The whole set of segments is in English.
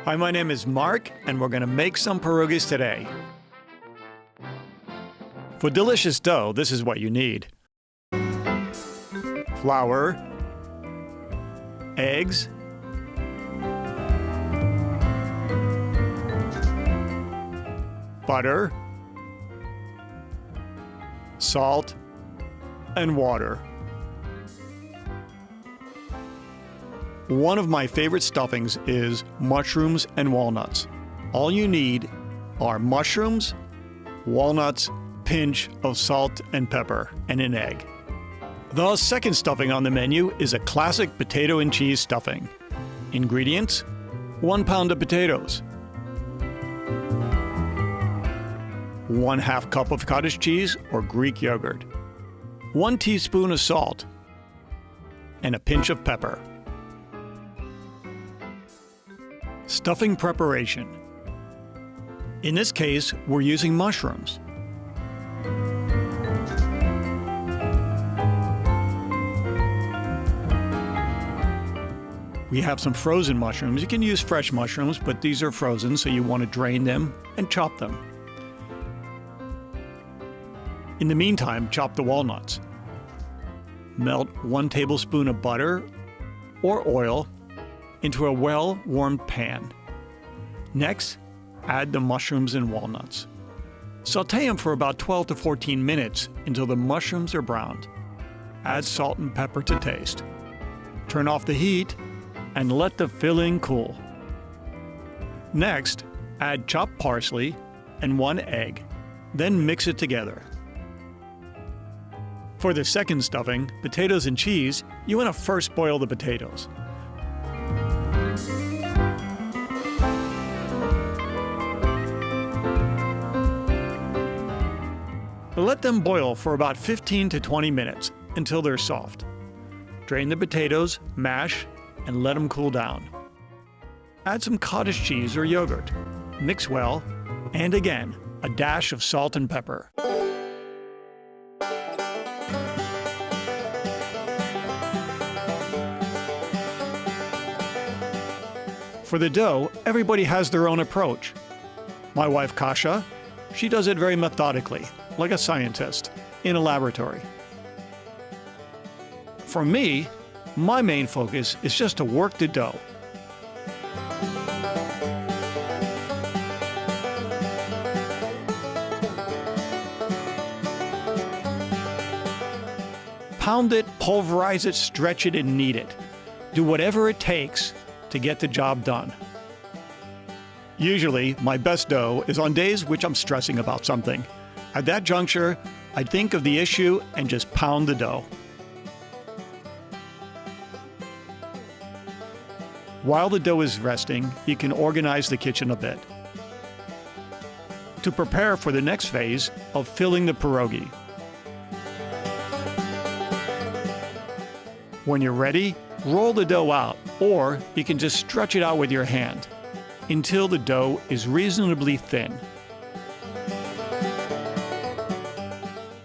Hi, my name is Mark, and we're going to make some pierogies today. For delicious dough, this is what you need. Flour, eggs, butter, salt, and water. One of my favorite stuffings is mushrooms and walnuts. All you need are mushrooms, walnuts, pinch of salt and pepper, and an egg. The second stuffing on the menu is a classic potato and cheese stuffing. Ingredients: 1 pound of potatoes, 1/2 cup of cottage cheese or Greek yogurt, 1 teaspoon of salt, and a pinch of pepper. Stuffing preparation. In this case, we're using mushrooms. We have some frozen mushrooms. You can use fresh mushrooms, but these are frozen, so you want to drain them and chop them. In the meantime, chop the walnuts. Melt 1 tablespoon of butter or oil into a well-warmed pan. Next, add the mushrooms and walnuts. Sauté them for about 12 to 14 minutes until the mushrooms are browned. Add salt and pepper to taste. Turn off the heat and let the filling cool. Next, add chopped parsley and 1 egg. Then mix it together. For the second stuffing, potatoes and cheese, you want to first boil the potatoes. Let them boil for about 15 to 20 minutes until they're soft. Drain the potatoes, mash, and let them cool down. Add some cottage cheese or yogurt. Mix well, and again, a dash of salt and pepper. For the dough, everybody has their own approach. My wife Kasia, she does it very methodically, like a scientist, in a laboratory. For me, my main focus is just to work the dough. Pound it, pulverize it, stretch it, and knead it. Do whatever it takes to get the job done. Usually, my best dough is on days which I'm stressing about something. At that juncture, I think of the issue and just pound the dough. While the dough is resting, you can organize the kitchen a bit to prepare for the next phase of filling the pierogi. When you're ready, roll the dough out, or you can just stretch it out with your hand until the dough is reasonably thin.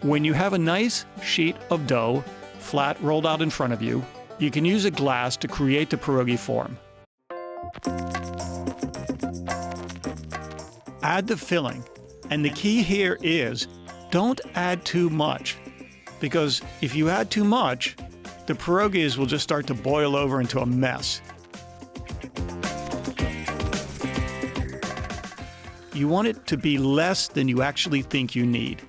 When you have a nice sheet of dough, flat rolled out in front of you, you can use a glass to create the pierogi form. Add the filling, and the key here is don't add too much, because if you add too much, the pierogies will just start to boil over into a mess. You want it to be less than you actually think you need.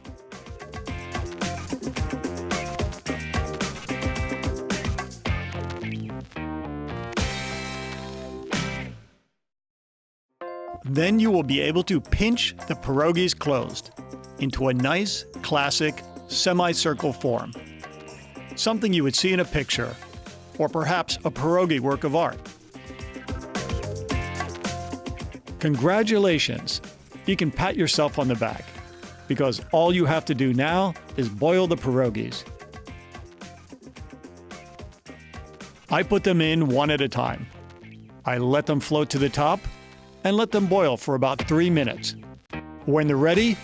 Then you will be able to pinch the pierogies closed into a nice, classic, semicircle form. Something you would see in a picture, or perhaps a pierogi work of art. Congratulations! You can pat yourself on the back, because all you have to do now is boil the pierogies. I put them in one at a time. I let them float to the top and let them boil for about 3 minutes. When they're ready,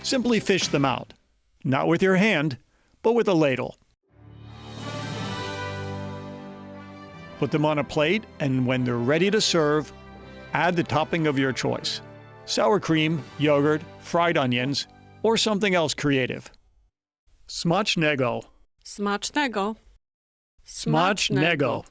simply fish them out. Not with your hand, but with a ladle. Put them on a plate, and when they're ready to serve, Add the topping of your choice: sour cream, yogurt, fried onions, or something else creative. Smacznego. Smacznego. Smacznego.